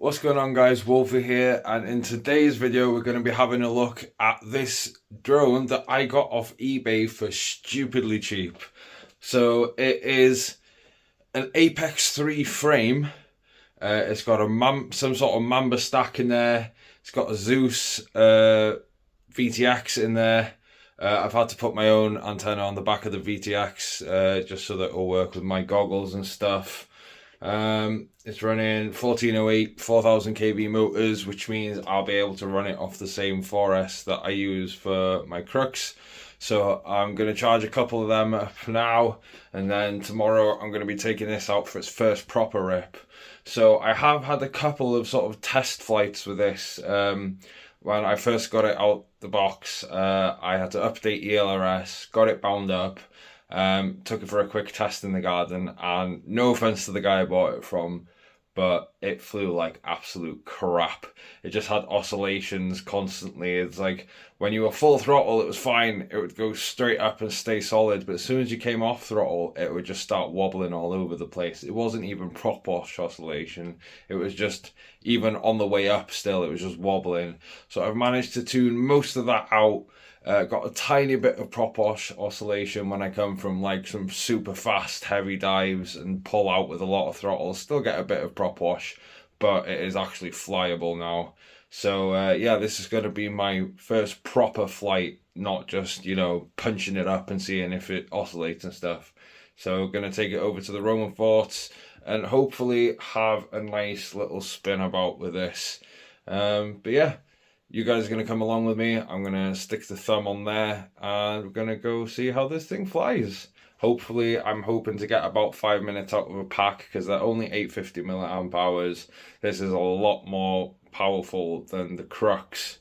What's going on, guys? Wolfie here, and in today's video we're going to be having a look at this drone that I got off eBay for stupidly cheap. So it is an Apex 3 frame. It's got some sort of Mamba stack in there. It's got a Zeus VTX in there. I've had to put my own antenna on the back of the VTX just so that it'll work with my goggles and stuff. It's running 1408 4000 kV motors, which means I'll be able to run it off the same 4S that I use for my Crux. So I'm going to charge a couple of them up now, and then tomorrow I'm going to be taking this out for its first proper rip. So I have had a couple of sort of test flights with this. When I first got it out the box, I had to update ELRS, got it bound up. Took it for a quick test in the garden, and no offense to the guy I bought it from, but it flew like absolute crap. It just had oscillations constantly. It's like when you were full throttle, it was fine. It would go straight up and stay solid, but as soon as you came off throttle, it would just start wobbling all over the place. It wasn't even prop wash oscillation. It was just, even on the way up still, it was just wobbling. So I've managed to tune most of that out. Got a tiny bit of prop wash oscillation when I come from like some super fast heavy dives and pull out with a lot of throttle. Still get a bit of prop wash, but it is actually flyable now. So yeah, this is going to be my first proper flight, not just, you know, punching it up and seeing if it oscillates and stuff. So going to take it over to the Roman Forts and hopefully have a nice little spin about with this. But yeah, you guys are going to come along with me. I'm going to stick the thumb on there and we're going to go see how this thing flies. Hopefully, I'm hoping to get about 5 minutes out of a pack because they're only 850 milliamp hours. This is a lot more powerful than the Crux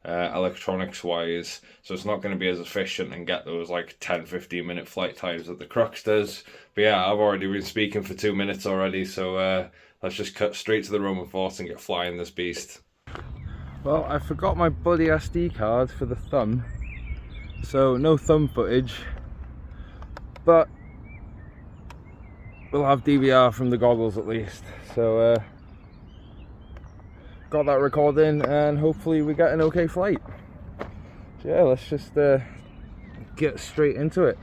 electronics wise. So it's not going to be as efficient and get those like 10-15 minute flight times that the Crux does. But yeah, I've already been speaking for 2 minutes already. So let's just cut straight to the Roman Forts and get flying this beast. Well, I forgot my bloody SD card for the thumb, so no thumb footage, but we'll have DVR from the goggles at least. So got that recording and hopefully we get an okay flight. So yeah, let's just get straight into it.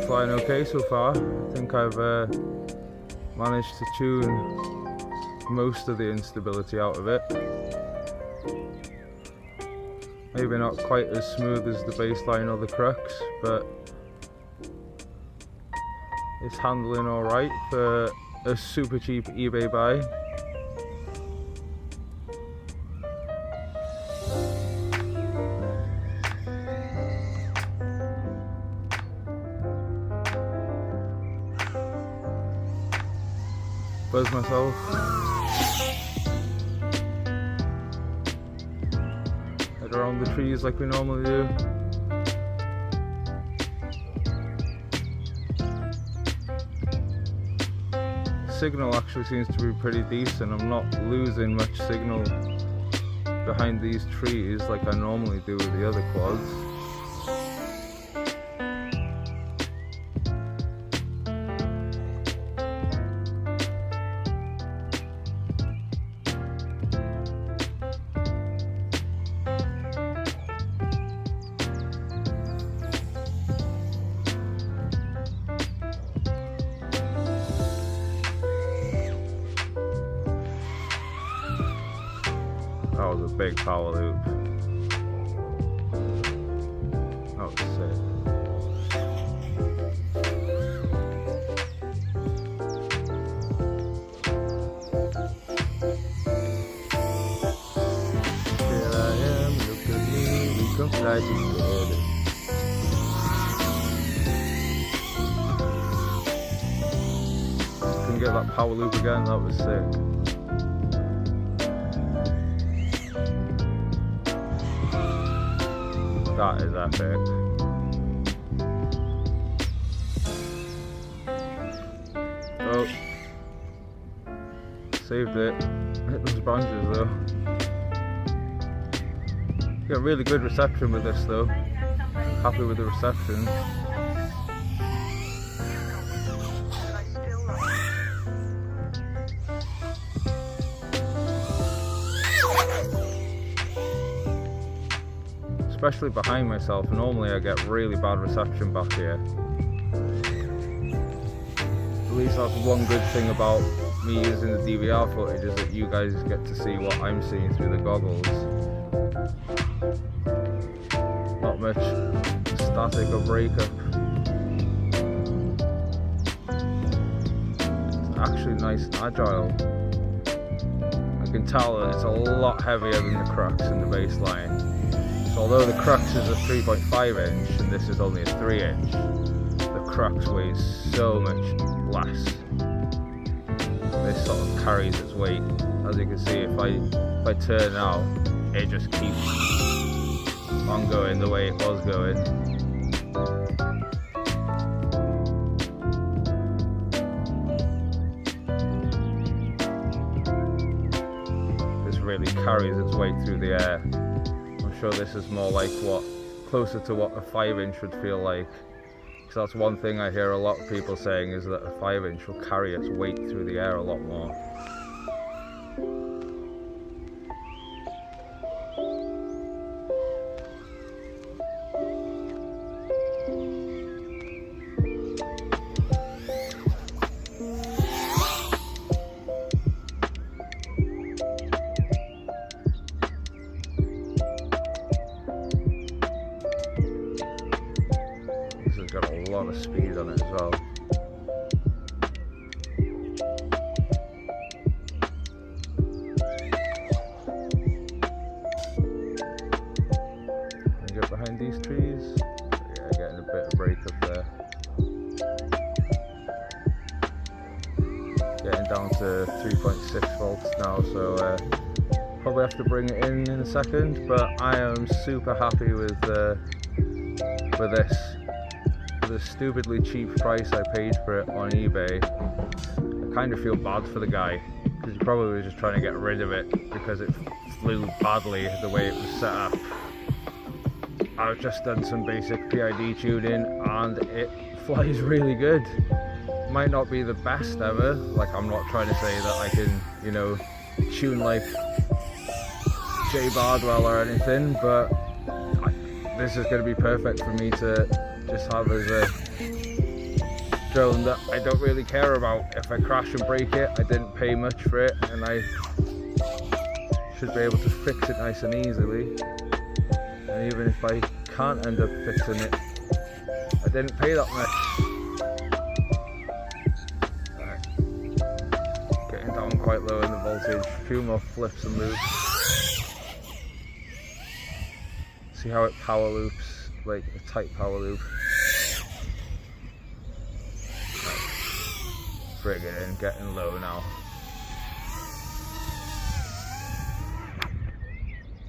Flying okay so far. I think I've managed to tune most of the instability out of it. Maybe not quite as smooth as the baseline or the Crux, but it's handling alright for a super cheap eBay buy. Buzz myself. Head around the trees like we normally do. Signal actually seems to be pretty decent. I'm not losing much signal behind these trees like I normally do with the other quads. was a big power loop. That was sick. Here I am, look at me, we can fly together. Couldn't get that power loop again, that was sick. That is epic. Oh, saved it. Hit those branches though. Got really good reception with this though. Happy with the reception. Especially behind myself, normally I get really bad reception back here. At least that's one good thing about me using the DVR footage, is that you guys get to see what I'm seeing through the goggles. Not much static or breakup. It's actually nice and agile. I can tell that it's a lot heavier than the Crux in the baseline. So although the Crux is a 3.5 inch and this is only a 3 inch, the Crux weighs so much less. This sort of carries its weight. As you can see, if I turn out, it just keeps on going the way it was going. This really carries its weight through the air. I'm sure this is more like closer to what a 5 inch would feel like. Because that's one thing I hear a lot of people saying, is that a 5 inch will carry its weight through the air a lot more. Got a lot of speed on it as well. Can I get behind these trees? Yeah, getting a bit of breakup there. Getting down to 3.6 volts now, so probably have to bring it in a second, but I am super happy with this. The stupidly cheap price I paid for it on eBay. I kind of feel bad for the guy, because he probably was just trying to get rid of it because it flew badly the way it was set up. I've just done some basic PID tuning and it flies really good. Might not be the best ever, like I'm not trying to say that I can, you know, tune like Jay Bardwell or anything, but this is going to be perfect for me to just have as a drone that I don't really care about. If I crash and break it, I didn't pay much for it, and I should be able to fix it nice and easily. And even if I can't end up fixing it, I didn't pay that much. Right. Getting down quite low in the voltage, a few more flips and loops. See how it power loops, like a tight power loop. Friggin' getting low now.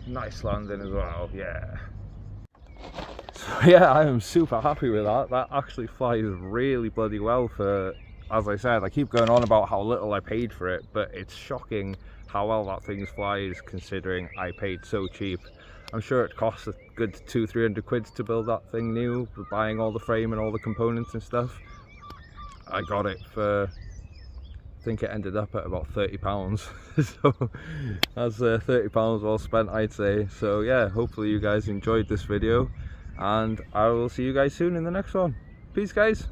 Nice landing as well, yeah. So yeah, I am super happy with that. That actually flies really bloody well for, as I said, I keep going on about how little I paid for it, but it's shocking how well that thing flies considering I paid so cheap. I'm sure it costs a good 200-300 quid to build that thing new, buying all the frame and all the components and stuff. I got it for, I think it ended up at about £30, so that's £30 well spent, I'd say. So yeah, hopefully you guys enjoyed this video, and I will see you guys soon in the next one. Peace guys.